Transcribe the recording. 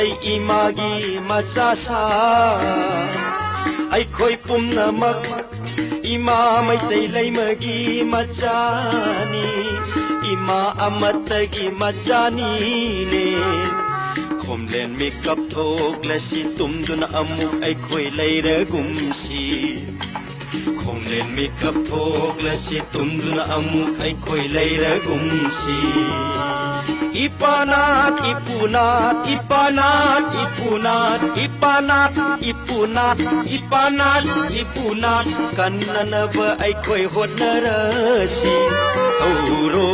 tây imagi masasa ai khoi pum na mak ima mai tây lay magi machani ima amatagi machani ne khom len mi kap thok la si tum dun amuk ai khoi lay re gum si khom len mi kap thok la si tum dun amuk ai khoi lay re gum si ipanat ipunat ipanat ipunat ipanat ipunat ipanat ipunat kanna ba ai khoi hot na ra si ho ro